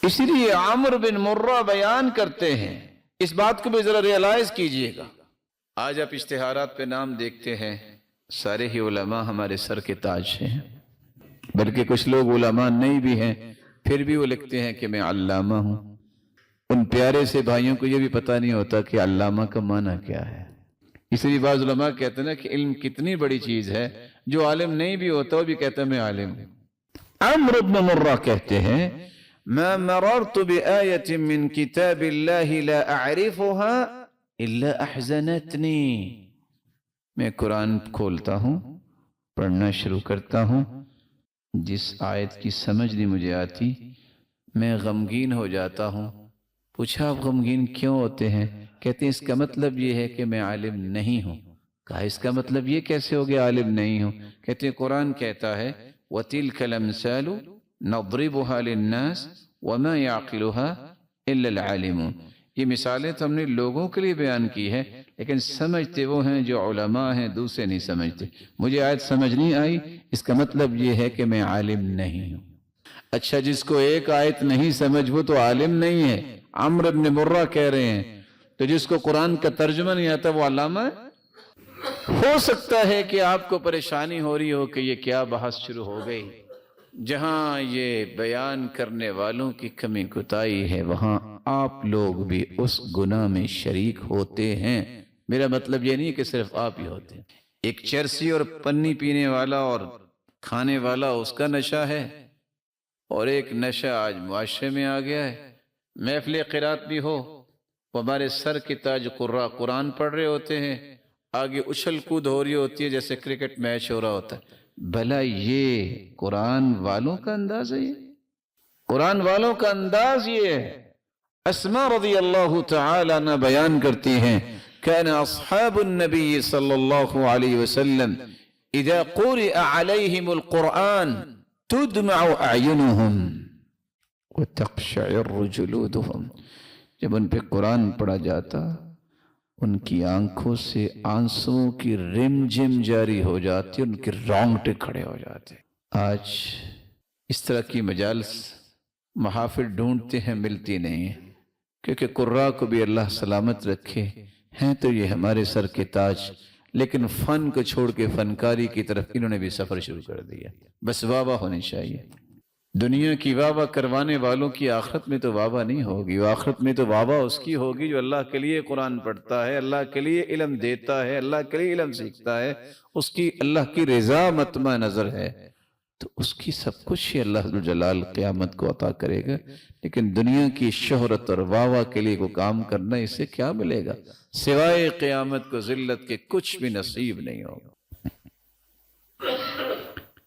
اسی لیے عمرو بن مرہ بیان کرتے ہیں، اس بات کو بھی ذرا ریئلائز کیجئے گا۔ آج آپ اشتہارات پہ نام دیکھتے ہیں، سارے ہی علماء ہمارے سر کے تاج ہیں، بلکہ کچھ لوگ علماء نہیں بھی ہیں پھر بھی وہ لکھتے ہیں کہ میں علامہ ہوں۔ ان پیارے سے بھائیوں کو یہ بھی پتہ نہیں ہوتا کہ علامہ کا معنی کیا ہے۔ اس لیے بعض علماء کہتے ہیں کہ علم کتنی بڑی چیز ہے، جو عالم نہیں بھی ہوتا وہ بھی کہتا ہے میں عالم ہوں۔ عمرو بن مرہ کہتے ہیں ما مررت بآية من كتاب الله لا أعرفها إلا أحزنتني۔ میں قرآن کھولتا ہوں، پڑھنا شروع کرتا ہوں، جس آیت کی سمجھ نہیں مجھے آتی میں غمگین ہو جاتا ہوں۔ پوچھا آپ غمگین کیوں ہوتے ہیں؟ کہتے ہیں اس کا مطلب یہ ہے کہ میں عالم نہیں ہوں۔ کہا اس کا مطلب یہ کیسے ہو گیا عالم نہیں ہوں؟ کہتے ہیں قرآن کہتا ہے وَتِلْكَ الْأَمْثَالُ نَضْرِبُهَا لِلنَّاسِ وَمَا يَعْقِلُهَا إِلَّا الْعَالِمُونَ۔ یہ مثالیں تو ہم نے لوگوں کے لیے بیان کی ہے، لیکن سمجھتے وہ ہیں جو علماء ہیں، دوسرے نہیں سمجھتے۔ مجھے آیت سمجھ نہیں آئی، اس کا مطلب یہ ہے کہ میں عالم نہیں ہوں۔ اچھا جس کو ایک آیت نہیں سمجھ وہ تو عالم نہیں ہے، عمرو بن مرہ کہہ رہے ہیں، تو جس کو قرآن کا ترجمہ نہیں آتا وہ علامہ ہے؟ ہو سکتا ہے کہ آپ کو پریشانی ہو رہی ہو کہ یہ کیا بحث شروع ہو گئی۔ جہاں یہ بیان کرنے والوں کی کمی کوتاہی ہے وہاں آپ لوگ بھی اس گناہ میں شریک ہوتے ہیں۔ میرا مطلب یہ نہیں کہ صرف آپ ہی ہوتے ہیں۔ ایک چرسی اور پنی پینے والا اور کھانے والا اس کا نشہ ہے، اور ایک نشہ آج معاشرے میں آ گیا ہے۔ محفل قرات بھی ہو، وہ ہمارے سر کے تاج قرآ قرآن پڑھ رہے ہوتے ہیں، آگے اچھل کود ہو رہی ہوتی ہے جیسے کرکٹ میچ ہو رہا ہوتا ہے۔ بھلا یہ قرآن والوں کا انداز ہے؟ یہ قرآن والوں کا انداز یہ ہے۔ اسماء رضی اللہ تعالی عنہ بیان کرتی ہیں کان اصحاب النبی صلی اللہ علیہ وسلم اذا قرئ علیہم القرآن تدمع اعینہم وتقشعر جلودہم۔ جب ان پہ قرآن پڑھا جاتا ان کی آنکھوں سے آنسوں کی رم جم جاری ہو جاتی، ان کے رونگٹے کھڑے ہو جاتے۔ آج اس طرح کی مجالس محافل ڈھونڈتے ہیں، ملتی نہیں ہیں، کیونکہ قراء کو بھی اللہ سلامت رکھے ہیں تو یہ ہمارے سر کے تاج، لیکن فن کو چھوڑ کے فنکاری کی طرف انہوں نے بھی سفر شروع کر دیا۔ بس واہ واہ ہونی چاہیے۔ دنیا کی واہ واہ کروانے والوں کی آخرت میں تو واہ واہ نہیں ہوگی، آخرت میں تو واہ واہ اس کی ہوگی جو اللہ کے لیے قرآن پڑھتا ہے، اللہ کے لیے علم دیتا ہے، اللہ کے لیے علم سیکھتا ہے، اس کی اللہ کی رضا مطمع نظر ہے، تو اس کی سب کچھ ہی اللہ جلال قیامت کو عطا کرے گا۔ لیکن دنیا کی شہرت اور واہ واہ کے لیے کوئی کام کرنا، اس سے کیا ملے گا؟ سوائے قیامت کو ذلت کے کچھ بھی نصیب نہیں ہوگا۔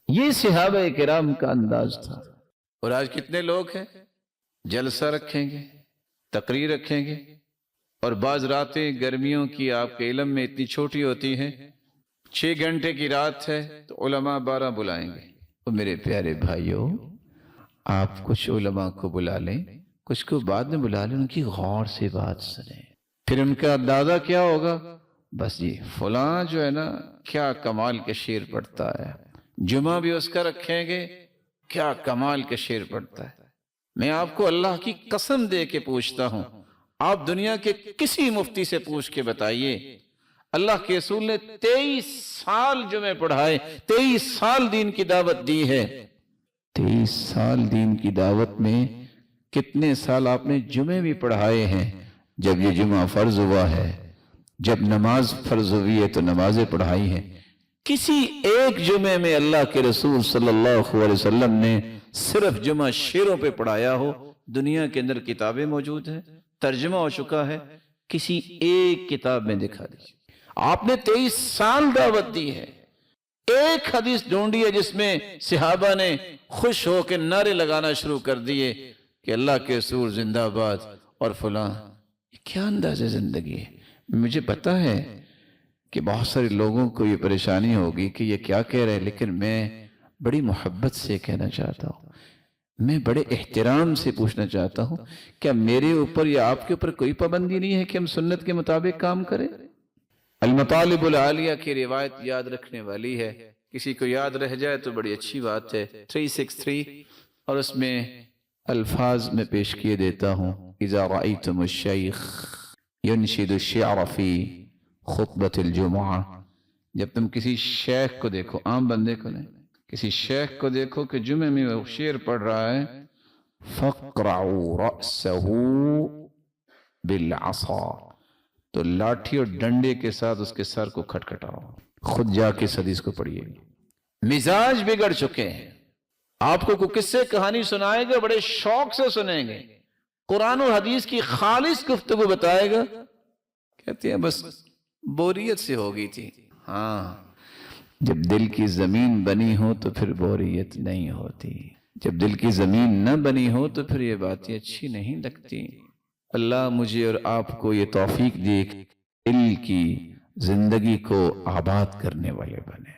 یہ صحابہ کرام کا انداز تھا۔ اور آج کتنے لوگ ہیں جلسہ رکھیں گے، تقریر رکھیں گے، اور بعض راتیں گرمیوں کی آپ کے علم میں اتنی چھوٹی ہوتی ہیں، 6 گھنٹے کی رات ہے تو علماء 12 بلائیں گے۔ تو میرے پیارے بھائیوں، آپ کچھ علماء کو بلا لیں، کچھ کو بعد میں بلا لیں، ان کی غور سے بات سنیں، پھر ان کا اندازہ کیا ہوگا؟ بس یہ فلاں جو ہے نا کیا کمال کے شعر پڑھتا ہے، جمعہ بھی اس کا رکھیں گے، کیا کمال کے شعر پڑھتا ہے۔ میں آپ کو اللہ کی قسم دے کے پوچھتا ہوں، آپ دنیا کے کسی مفتی سے پوچھ کے بتائیے، اللہ کے رسول نے 23 سال جمعے پڑھائے، 23 سال دین کی دعوت دی ہے، 23 سال دین کی دعوت میں کتنے سال آپ نے جمعے بھی پڑھائے ہیں؟ جب یہ جمعہ فرض ہوا ہے، جب نماز فرض ہوئی ہے تو نمازیں پڑھائی ہیں۔ کسی ایک جمعے میں اللہ کے رسول صلی اللہ علیہ وسلم نے صرف جمعہ شعروں پہ پڑھایا ہو؟ دنیا کے اندر کتابیں موجود ہیں، ترجمہ ہو چکا ہے، کسی ایک کتاب میں دکھا دیجیے۔ آپ نے 23 سال دعوت دی ہے، ایک حدیث ڈھونڈی ہے جس میں صحابہ نے خوش ہو کے نعرے لگانا شروع کر دیے کہ اللہ کے رسول زندہ باد اور فلاں۔ یہ کیا انداز زندگی ہے؟ مجھے پتا ہے کہ بہت سارے لوگوں کو یہ پریشانی ہوگی کہ یہ کیا کہہ رہے ہیں، لیکن میں بڑی محبت سے کہنا چاہتا ہوں، میں بڑے احترام سے پوچھنا چاہتا ہوں، کیا میرے اوپر یا آپ کے اوپر کوئی پابندی نہیں ہے کہ ہم سنت کے مطابق کام کریں؟ المطالب العالیہ کی روایت یاد رکھنے والی ہے، کسی کو یاد رہ جائے تو بڑی اچھی بات ہے، 363، اور اس میں الفاظ میں پیش کیے دیتا ہوں. اذا رأيتم الشیخ ينشد الشعر فی خطبۃ الجمعہ، جب تم کسی شیخ کو دیکھو، عام بندے کو نہیں، کسی شیخ کو دیکھو کہ جمعے میں وہ شعر پڑھ رہا ہے، فَاقْرَعُوا رَأْسَهُ بِالْعَصَا، تو لاٹھی اور ڈنڈے کے ساتھ اس کے سر کو کھٹکھٹاؤ. خود جا کے اس حدیث کو پڑھیے. مزاج بگڑ چکے ہیں. آپ کو کوئی قصے کہانی سنائے گا، بڑے شوق سے سنیں گے، قرآن و حدیث کی خالص گفتگو بتائے گا، کہتے ہیں بس بوریت سے ہو گئی تھی. ہاں، جب دل کی زمین بنی ہو تو پھر بوریت نہیں ہوتی. جب دل کی زمین نہ بنی ہو تو پھر یہ باتیں اچھی نہیں لگتی. اللہ مجھے اور آپ کو یہ توفیق دے کہ دل کی زندگی کو آباد کرنے والے بنے.